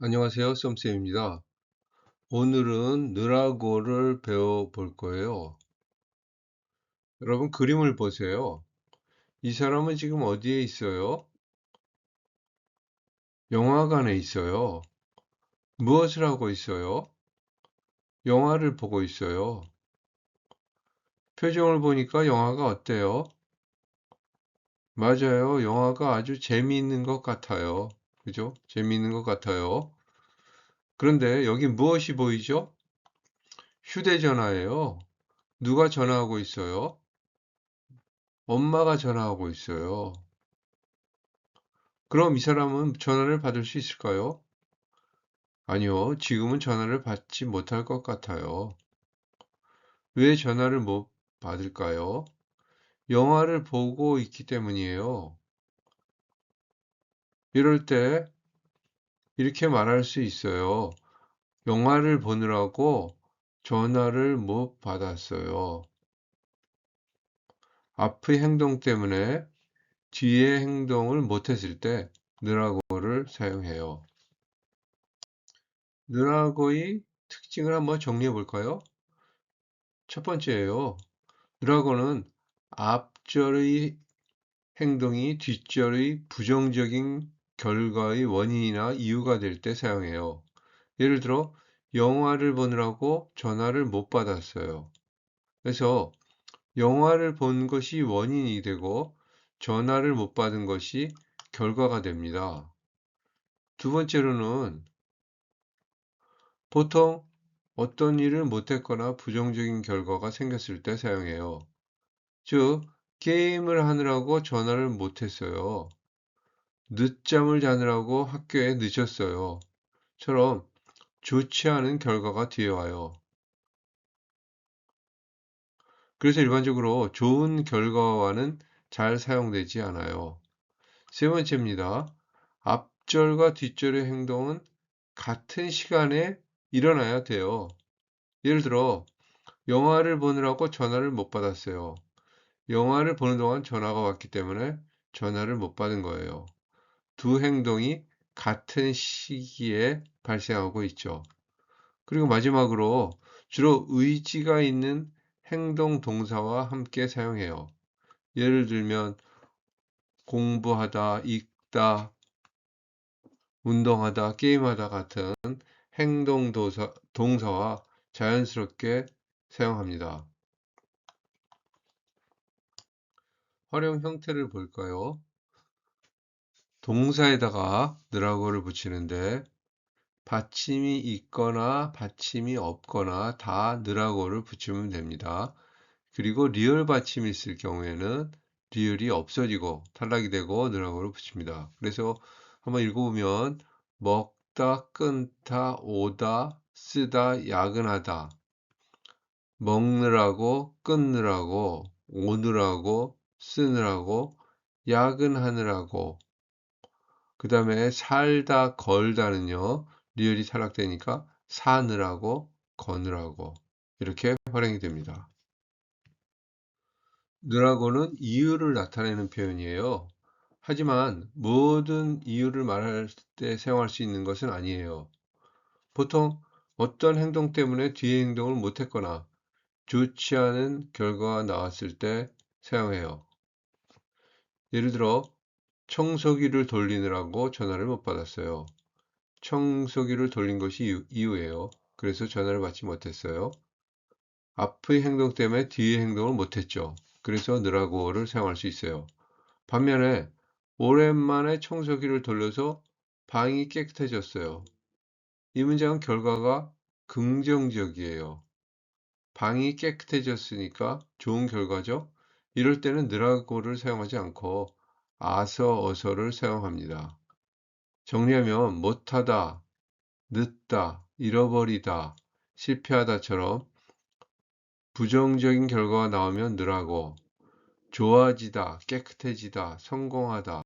안녕하세요. 썸쌤입니다. 오늘은 느라고를 배워볼 거예요. 여러분 그림을 보세요. 이 사람은 지금 어디에 있어요? 영화관에 있어요. 무엇을 하고 있어요? 영화를 보고 있어요. 표정을 보니까 영화가 어때요? 맞아요. 영화가 아주 재미있는 것 같아요. 그죠? 재미있는 것 같아요. 그런데 여기 무엇이 보이죠? 휴대전화예요. 누가 전화하고 있어요? 엄마가 전화하고 있어요. 그럼 이 사람은 전화를 받을 수 있을까요? 아니요, 지금은 전화를 받지 못할 것 같아요. 왜 전화를 못 받을까요? 영화를 보고 있기 때문이에요. 이럴 때 이렇게 말할 수 있어요. 영화를 보느라고 전화를 못 받았어요. 앞의 행동 때문에 뒤의 행동을 못했을 때 느라고를 사용해요. 느라고의 특징을 한번 정리해 볼까요? 첫 번째예요. 느라고는 앞절의 행동이 뒷절의 부정적인 결과의 원인이나 이유가 될 때 사용해요. 예를 들어, 영화를 보느라고 전화를 못 받았어요. 그래서 영화를 본 것이 원인이 되고 전화를 못 받은 것이 결과가 됩니다. 두 번째로는 보통 어떤 일을 못했거나 부정적인 결과가 생겼을 때 사용해요. 즉, 게임을 하느라고 전화를 못했어요. 늦잠을 자느라고 학교에 늦었어요. 처럼 좋지 않은 결과가 뒤에 와요. 그래서 일반적으로 좋은 결과와는 잘 사용되지 않아요. 세 번째입니다. 앞절과 뒷절의 행동은 같은 시간에 일어나야 돼요. 예를 들어, 영화를 보느라고 전화를 못 받았어요. 영화를 보는 동안 전화가 왔기 때문에 전화를 못 받은 거예요. 두 행동이 같은 시기에 발생하고 있죠. 그리고 마지막으로 주로 의지가 있는 행동 동사와 함께 사용해요. 예를 들면 공부하다, 읽다, 운동하다, 게임하다 같은 행동 동사와 자연스럽게 사용합니다. 활용 형태를 볼까요? 동사에다가 느라고를 붙이는데 받침이 있거나 받침이 없거나 다 느라고를 붙이면 됩니다. 그리고 리을 받침이 있을 경우에는 리을이 없어지고 탈락이 되고 느라고를 붙입니다. 그래서 한번 읽어보면 먹다, 끊다, 오다, 쓰다, 야근하다, 먹느라고, 끊느라고, 오느라고, 쓰느라고, 야근하느라고, 그 다음에 살다, 걸다는요, 리을이 탈락되니까 사느라고, 거느라고 이렇게 활용이 됩니다. 느라고는 이유를 나타내는 표현이에요. 하지만 모든 이유를 말할 때 사용할 수 있는 것은 아니에요. 보통 어떤 행동 때문에 뒤의 행동을 못했거나 좋지 않은 결과가 나왔을 때 사용해요. 예를 들어 청소기를 돌리느라고 전화를 못 받았어요. 청소기를 돌린 것이 이유예요. 그래서 전화를 받지 못했어요. 앞의 행동 때문에 뒤의 행동을 못했죠. 그래서 느라고를 사용할 수 있어요. 반면에 오랜만에 청소기를 돌려서 방이 깨끗해졌어요. 이 문장은 결과가 긍정적이에요. 방이 깨끗해졌으니까 좋은 결과죠. 이럴 때는 느라고를 사용하지 않고 아서, 어서를 사용합니다. 정리하면 못하다, 늦다, 잃어버리다, 실패하다처럼 부정적인 결과가 나오면 느라고, 좋아지다, 깨끗해지다, 성공하다,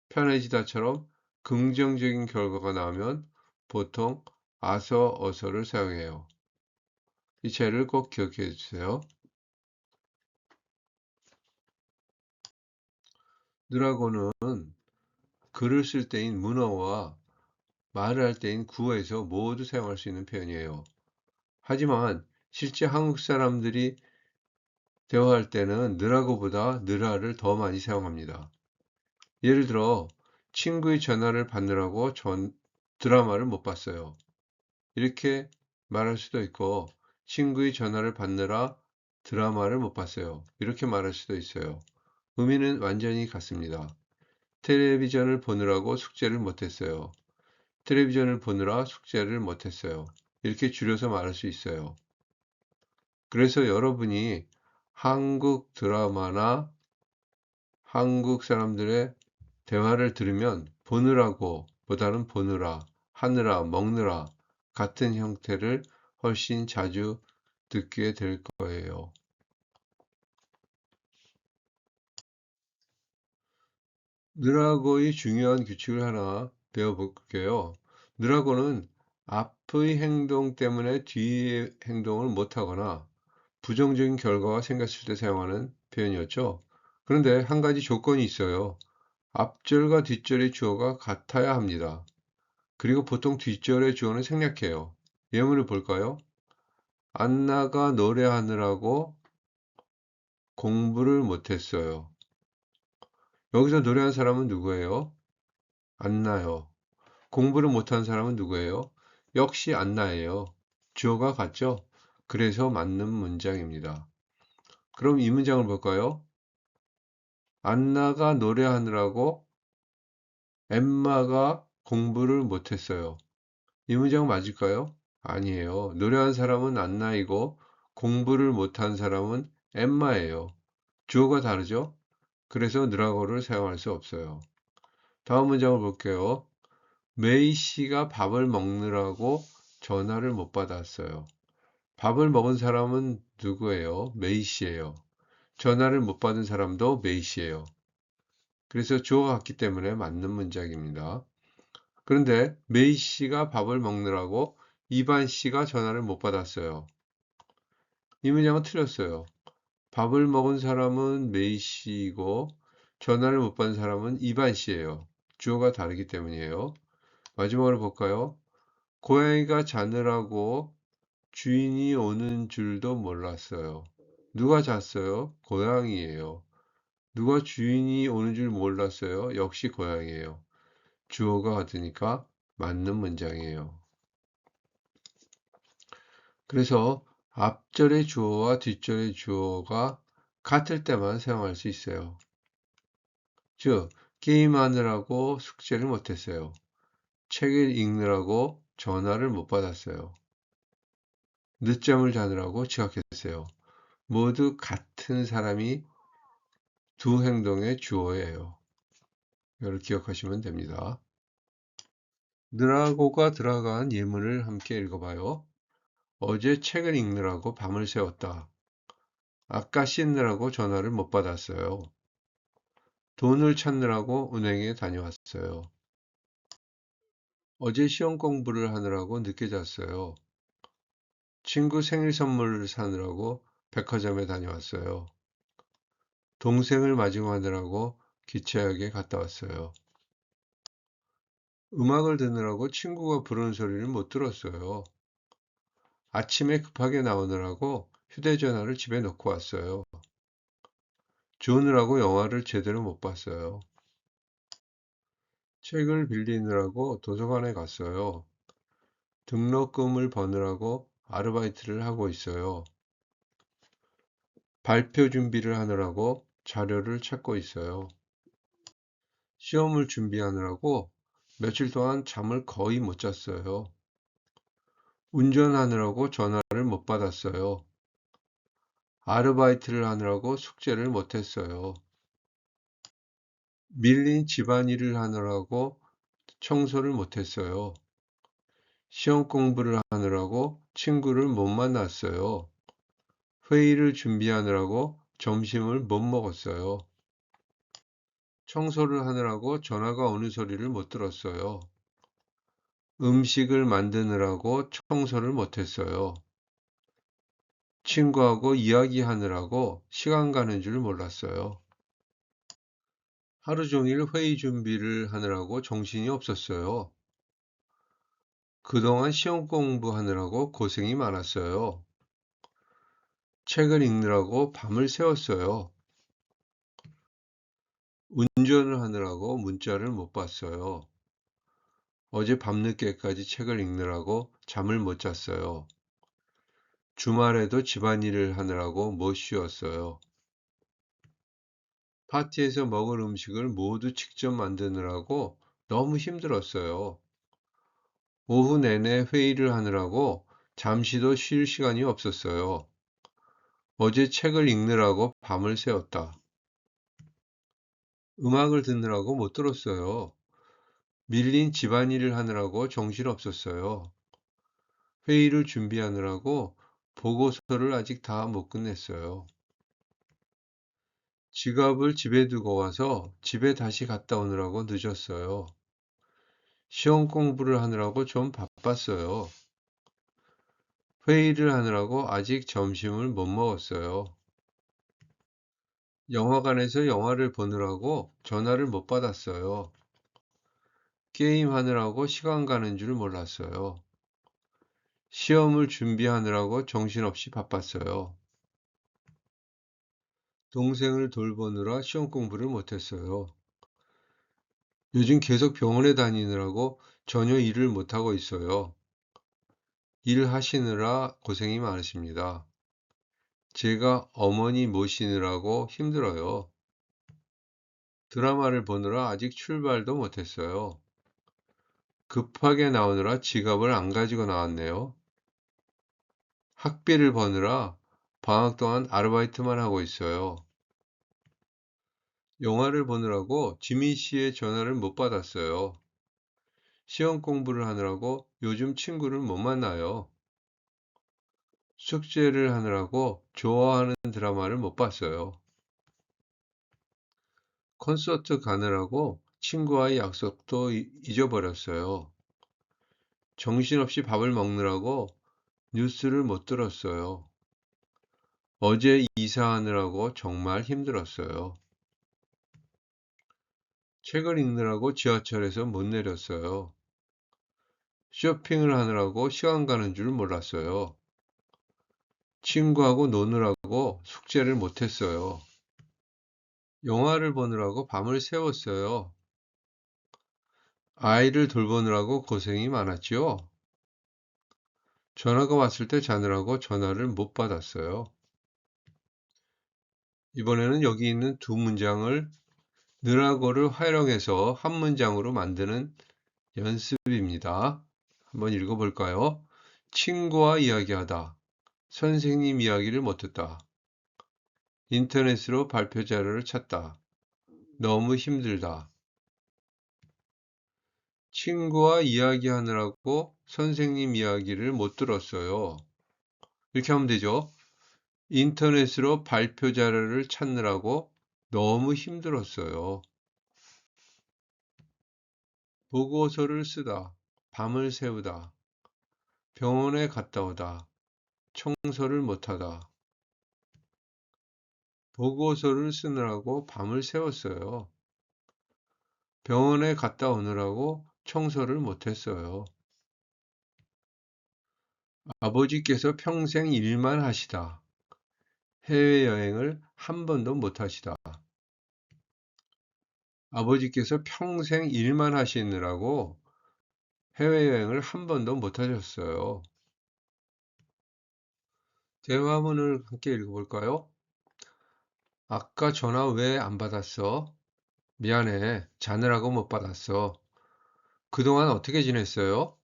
편해지다처럼 긍정적인 결과가 나오면 보통 아서, 어서를 사용해요. 이 차이를 꼭 기억해 주세요. 느라고는 글을 쓸 때인 문어와 말을 할 때인 구어에서 모두 사용할 수 있는 표현이에요. 하지만 실제 한국 사람들이 대화할 때는 느라고보다 느라를 더 많이 사용합니다. 예를 들어 친구의 전화를 받느라고 드라마를 못 봤어요. 이렇게 말할 수도 있고 친구의 전화를 받느라 드라마를 못 봤어요. 이렇게 말할 수도 있어요. 의미는 완전히 같습니다. 텔레비전을 보느라고 숙제를 못했어요. 텔레비전을 보느라 숙제를 못했어요. 이렇게 줄여서 말할 수 있어요. 그래서 여러분이 한국 드라마나 한국 사람들의 대화를 들으면 보느라고 보다는 보느라, 하느라, 먹느라 같은 형태를 훨씬 자주 듣게 될 거예요. 느라고의 중요한 규칙을 하나 배워볼게요. 느라고는 앞의 행동 때문에 뒤의 행동을 못하거나 부정적인 결과가 생겼을 때 사용하는 표현이었죠. 그런데 한 가지 조건이 있어요. 앞절과 뒷절의 주어가 같아야 합니다. 그리고 보통 뒷절의 주어는 생략해요. 예문을 볼까요? 안나가 노래하느라고 공부를 못했어요. 여기서 노래한 사람은 누구예요? 안나요. 공부를 못한 사람은 누구예요? 역시 안나예요. 주어가 같죠? 그래서 맞는 문장입니다. 그럼 이 문장을 볼까요? 안나가 노래하느라고 엠마가 공부를 못했어요. 이 문장 맞을까요? 아니에요. 노래한 사람은 안나이고 공부를 못한 사람은 엠마예요. 주어가 다르죠? 그래서 느라고를 사용할 수 없어요. 다음 문장을 볼게요. 메이 씨가 밥을 먹느라고 전화를 못 받았어요. 밥을 먹은 사람은 누구예요? 메이 씨예요. 전화를 못 받은 사람도 메이 씨예요. 그래서 주어가 같기 때문에 맞는 문장입니다. 그런데 메이 씨가 밥을 먹느라고 이반 씨가 전화를 못 받았어요. 이 문장은 틀렸어요. 밥을 먹은 사람은 메이 씨이고 전화를 못 받은 사람은 이반 씨예요. 주어가 다르기 때문이에요. 마지막으로 볼까요? 고양이가 자느라고 주인이 오는 줄도 몰랐어요. 누가 잤어요? 고양이예요. 누가 주인이 오는 줄 몰랐어요? 역시 고양이예요. 주어가 같으니까 맞는 문장이에요. 그래서 앞절의 주어와 뒷절의 주어가 같을 때만 사용할 수 있어요. 즉, 게임하느라고 숙제를 못했어요. 책을 읽느라고 전화를 못 받았어요. 늦잠을 자느라고 지각했어요. 모두 같은 사람이 두 행동의 주어예요. 이걸 기억하시면 됩니다. 느라고가 들어간 예문을 함께 읽어봐요. 어제 책을 읽느라고 밤을 새웠다. 아까 씻느라고 전화를 못 받았어요. 돈을 찾느라고 은행에 다녀왔어요. 어제 시험 공부를 하느라고 늦게 잤어요. 친구 생일 선물을 사느라고 백화점에 다녀왔어요. 동생을 맞이하느라고 기차역에 갔다 왔어요. 음악을 듣느라고 친구가 부르는 소리를 못 들었어요. 아침에 급하게 나오느라고 휴대전화를 집에 놓고 왔어요. 주우느라고 영화를 제대로 못 봤어요. 책을 빌리느라고 도서관에 갔어요. 등록금을 버느라고 아르바이트를 하고 있어요. 발표 준비를 하느라고 자료를 찾고 있어요. 시험을 준비하느라고 며칠 동안 잠을 거의 못 잤어요. 운전하느라고 전화를 못 받았어요. 아르바이트를 하느라고 숙제를 못 했어요. 밀린 집안일을 하느라고 청소를 못 했어요. 시험 공부를 하느라고 친구를 못 만났어요. 회의를 준비하느라고 점심을 못 먹었어요. 청소를 하느라고 전화가 오는 소리를 못 들었어요. 음식을 만드느라고 청소를 못 했어요. 친구하고 이야기하느라고 시간 가는 줄 몰랐어요. 하루 종일 회의 준비를 하느라고 정신이 없었어요. 그동안 시험 공부하느라고 고생이 많았어요. 책을 읽느라고 밤을 새웠어요. 운전을 하느라고 문자를 못 봤어요. 어제 밤늦게까지 책을 읽느라고 잠을 못 잤어요. 주말에도 집안일을 하느라고 못 쉬었어요. 파티에서 먹을 음식을 모두 직접 만드느라고 너무 힘들었어요. 오후 내내 회의를 하느라고 잠시도 쉴 시간이 없었어요. 어제 책을 읽느라고 밤을 새웠다. 음악을 듣느라고 못 들었어요. 밀린 집안일을 하느라고 정신없었어요. 회의를 준비하느라고 보고서를 아직 다 못 끝냈어요. 지갑을 집에 두고 와서 집에 다시 갔다 오느라고 늦었어요. 시험 공부를 하느라고 좀 바빴어요. 회의를 하느라고 아직 점심을 못 먹었어요. 영화관에서 영화를 보느라고 전화를 못 받았어요. 게임하느라고 시간 가는 줄 몰랐어요. 시험을 준비하느라고 정신없이 바빴어요. 동생을 돌보느라 시험 공부를 못했어요. 요즘 계속 병원에 다니느라고 전혀 일을 못하고 있어요. 일하시느라 고생이 많으십니다. 제가 어머니 모시느라고 힘들어요. 드라마를 보느라 아직 출발도 못했어요. 급하게 나오느라 지갑을 안 가지고 나왔네요. 학비를 버느라 방학 동안 아르바이트만 하고 있어요. 영화를 보느라고 지민 씨의 전화를 못 받았어요. 시험 공부를 하느라고 요즘 친구를 못 만나요. 숙제를 하느라고 좋아하는 드라마를 못 봤어요. 콘서트 가느라고 친구와의 약속도 잊어버렸어요. 정신없이 밥을 먹느라고 뉴스를 못 들었어요. 어제 이사하느라고 정말 힘들었어요. 책을 읽느라고 지하철에서 못 내렸어요. 쇼핑을 하느라고 시간 가는 줄 몰랐어요. 친구하고 노느라고 숙제를 못했어요. 영화를 보느라고 밤을 새웠어요. 아이를 돌보느라고 고생이 많았지요. 전화가 왔을 때 자느라고 전화를 못 받았어요. 이번에는 여기 있는 두 문장을 느라고를 활용해서 한 문장으로 만드는 연습입니다. 한번 읽어볼까요? 친구와 이야기하다. 선생님 이야기를 못 듣다. 인터넷으로 발표 자료를 찾다. 너무 힘들다. 친구와 이야기하느라고 선생님 이야기를 못 들었어요. 이렇게 하면 되죠. 인터넷으로 발표 자료를 찾느라고 너무 힘들었어요. 보고서를 쓰다, 밤을 새우다, 병원에 갔다 오다, 청소를 못하다. 보고서를 쓰느라고 밤을 새웠어요. 병원에 갔다 오느라고 청소를 못했어요. 아버지께서 평생 일만 하시다. 해외여행을 한 번도 못 하시다. 아버지께서 평생 일만 하시느라고 해외여행을 한 번도 못 하셨어요. 대화문을 함께 읽어볼까요? 아까 전화 왜 안 받았어? 미안해. 자느라고 못 받았어. 그동안 어떻게 지냈어요?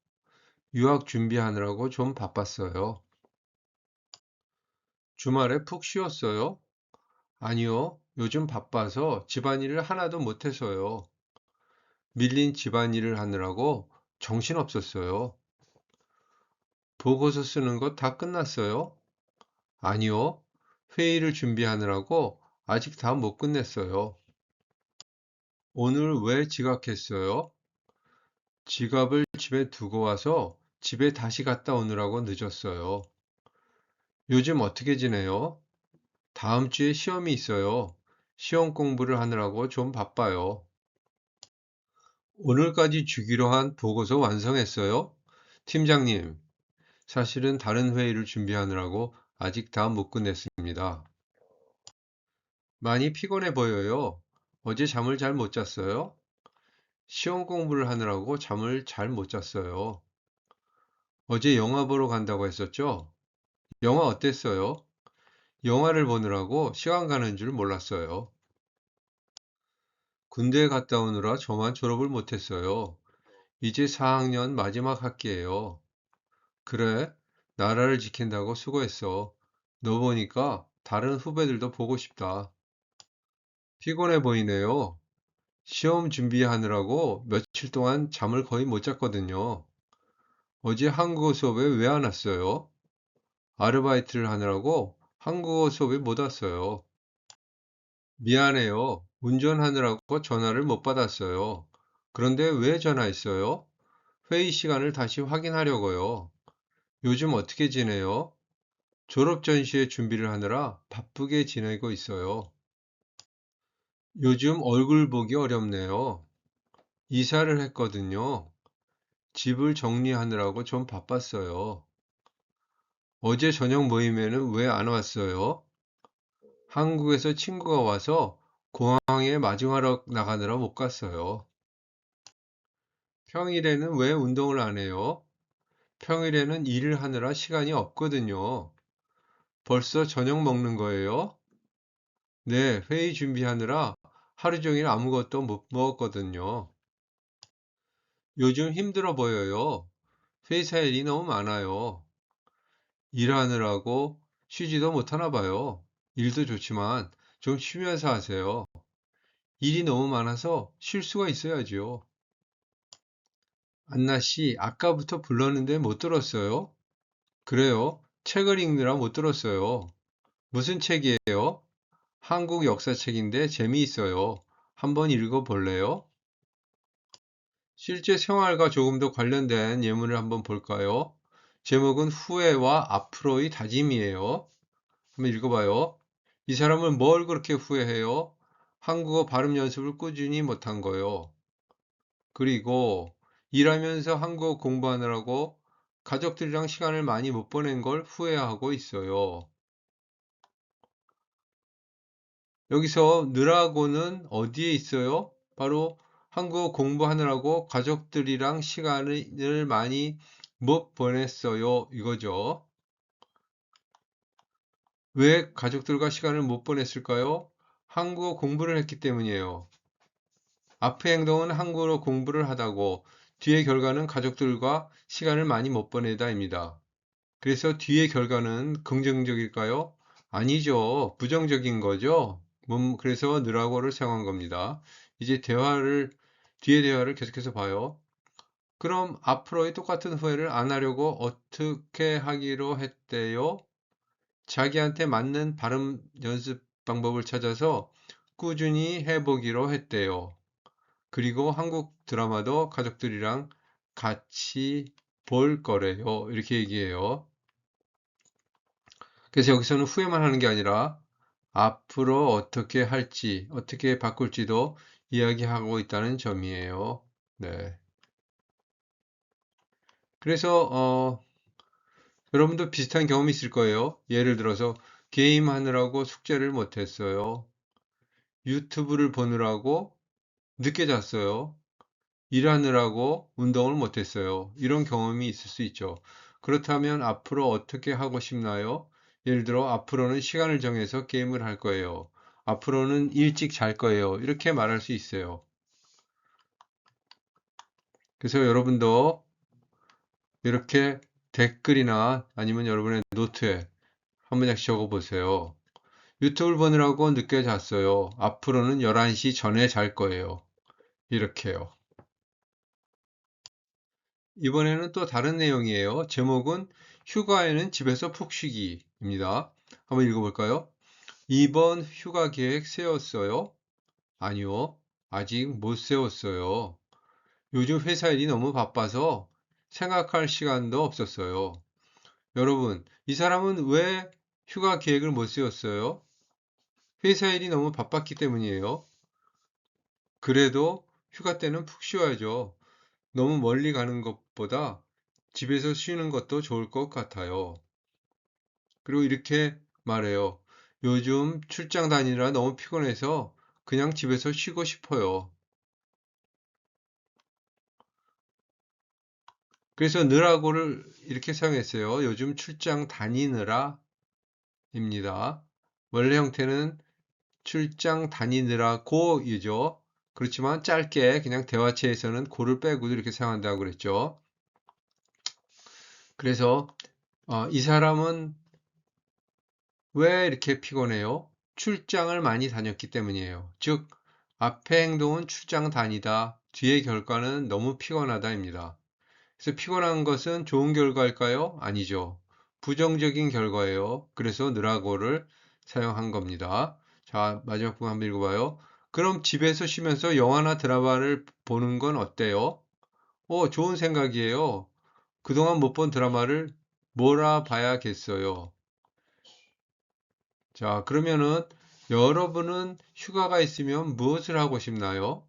유학 준비하느라고 좀 바빴어요. 주말에 푹 쉬었어요? 아니요. 요즘 바빠서 집안일을 하나도 못해서요. 밀린 집안일을 하느라고 정신없었어요. 보고서 쓰는 거 다 끝났어요? 아니요. 회의를 준비하느라고 아직 다 못 끝냈어요. 오늘 왜 지각했어요? 지갑을 집에 두고 와서 집에 다시 갔다 오느라고 늦었어요. 요즘 어떻게 지내요? 다음 주에 시험이 있어요. 시험 공부를 하느라고 좀 바빠요. 오늘까지 주기로 한 보고서 완성했어요? 팀장님, 사실은 다른 회의를 준비하느라고 아직 다 못 끝냈습니다. 많이 피곤해 보여요. 어제 잠을 잘 못 잤어요? 시험 공부를 하느라고 잠을 잘 못 잤어요. 어제 영화 보러 간다고 했었죠? 영화 어땠어요? 영화를 보느라고 시간 가는 줄 몰랐어요. 군대에 갔다 오느라 저만 졸업을 못했어요. 이제 4학년 마지막 학기예요. 그래, 나라를 지킨다고 수고했어. 너 보니까 다른 후배들도 보고 싶다. 피곤해 보이네요. 시험 준비하느라고 며칠 동안 잠을 거의 못 잤거든요. 어제 한국어 수업에 왜 안 왔어요? 아르바이트를 하느라고 한국어 수업에 못 왔어요. 미안해요. 운전하느라고 전화를 못 받았어요. 그런데 왜 전화했어요? 회의 시간을 다시 확인하려고요. 요즘 어떻게 지내요? 졸업 전시회 준비를 하느라 바쁘게 지내고 있어요. 요즘 얼굴 보기 어렵네요. 이사를 했거든요. 집을 정리하느라고 좀 바빴어요. 어제 저녁 모임에는 왜 안 왔어요? 한국에서 친구가 와서 공항에 마중하러 나가느라 못 갔어요. 평일에는 왜 운동을 안 해요? 평일에는 일을 하느라 시간이 없거든요. 벌써 저녁 먹는 거예요? 네, 회의 준비하느라 하루 종일 아무것도 못 먹었거든요. 요즘 힘들어 보여요. 회사 일이 너무 많아요. 일하느라고 쉬지도 못하나 봐요. 일도 좋지만 좀 쉬면서 하세요. 일이 너무 많아서 쉴 수가 있어야지요. 안나 씨, 아까부터 불렀는데 못 들었어요? 그래요? 책을 읽느라 못 들었어요. 무슨 책이에요? 한국 역사책인데 재미있어요. 한번 읽어볼래요? 실제 생활과 조금 더 관련된 예문을 한번 볼까요? 제목은 후회와 앞으로의 다짐이에요. 한번 읽어봐요. 이 사람은 뭘 그렇게 후회해요? 한국어 발음 연습을 꾸준히 못한 거요. 그리고 일하면서 한국어 공부하느라고 가족들이랑 시간을 많이 못 보낸 걸 후회하고 있어요. 여기서 느라고는 어디에 있어요? 바로 한국어 공부하느라고 가족들이랑 시간을 많이 못 보냈어요. 이거죠. 왜 가족들과 시간을 못 보냈을까요? 한국어 공부를 했기 때문이에요. 앞의 행동은 한국어로 공부를 하다고 뒤의 결과는 가족들과 시간을 많이 못 보내다입니다. 그래서 뒤의 결과는 긍정적일까요? 아니죠. 부정적인 거죠. 그래서 느라고를 사용한 겁니다. 이제 뒤의 대화를 계속해서 봐요. 그럼 앞으로의 똑같은 후회를 안 하려고 어떻게 하기로 했대요? 자기한테 맞는 발음 연습 방법을 찾아서 꾸준히 해보기로 했대요. 그리고 한국 드라마도 가족들이랑 같이 볼 거래요. 이렇게 얘기해요. 그래서 여기서는 후회만 하는 게 아니라 앞으로 어떻게 할지, 어떻게 바꿀지도 이야기하고 있다는 점이에요. 네. 그래서 여러분도 비슷한 경험이 있을 거예요. 예를 들어서 게임하느라고 숙제를 못했어요. 유튜브를 보느라고 늦게 잤어요. 일하느라고 운동을 못했어요. 이런 경험이 있을 수 있죠. 그렇다면 앞으로 어떻게 하고 싶나요? 예를 들어 앞으로는 시간을 정해서 게임을 할 거예요. 앞으로는 일찍 잘 거예요. 이렇게 말할 수 있어요. 그래서 여러분도 이렇게 댓글이나 아니면 여러분의 노트에 한 문장씩 적어 보세요. 유튜브를 보느라고 늦게 잤어요. 앞으로는 11시 전에 잘 거예요. 이렇게요. 이번에는 또 다른 내용이에요. 제목은 휴가에는 집에서 푹 쉬기입니다. 한번 읽어볼까요? 이번 휴가 계획 세웠어요? 아니요. 아직 못 세웠어요. 요즘 회사 일이 너무 바빠서 생각할 시간도 없었어요. 여러분, 이 사람은 왜 휴가 계획을 못 세웠어요? 회사 일이 너무 바빴기 때문이에요. 그래도 휴가 때는 푹 쉬어야죠. 너무 멀리 가는 것보다 집에서 쉬는 것도 좋을 것 같아요. 그리고 이렇게 말해요. 요즘 출장 다니느라 너무 피곤해서 그냥 집에서 쉬고 싶어요. 그래서 느라고를 이렇게 사용했어요. 요즘 출장 다니느라 입니다. 원래 형태는 출장 다니느라고이죠. 그렇지만 짧게 그냥 대화체에서는 고를 빼고도 이렇게 사용한다고 그랬죠. 그래서 이 사람은 왜 이렇게 피곤해요? 출장을 많이 다녔기 때문이에요. 즉, 앞의 행동은 출장 다니다, 뒤의 결과는 너무 피곤하다입니다. 그래서 피곤한 것은 좋은 결과일까요? 아니죠. 부정적인 결과예요. 그래서 느라고를 사용한 겁니다. 자, 마지막 부분 한번 읽어봐요. 그럼 집에서 쉬면서 영화나 드라마를 보는 건 어때요? 좋은 생각이에요. 그동안 못 본 드라마를 몰아봐야겠어요. 자, 그러면은 여러분은 휴가가 있으면 무엇을 하고 싶나요?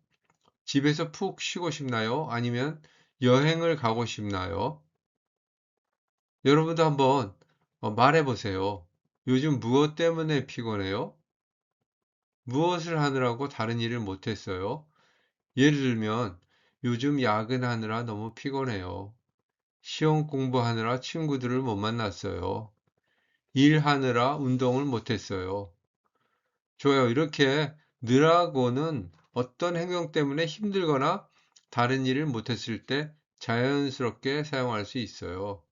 집에서 푹 쉬고 싶나요? 아니면 여행을 가고 싶나요? 여러분도 한번 말해 보세요. 요즘 무엇 때문에 피곤해요? 무엇을 하느라고 다른 일을 못했어요? 예를 들면, 요즘 야근하느라 너무 피곤해요. 시험 공부하느라 친구들을 못 만났어요. 일하느라 운동을 못했어요. 좋아요. 이렇게 느라고는 어떤 행동 때문에 힘들거나 다른 일을 못했을 때 자연스럽게 사용할 수 있어요.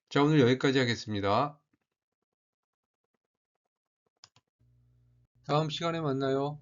자, 오늘 여기까지 하겠습니다. 다음 시간에 만나요.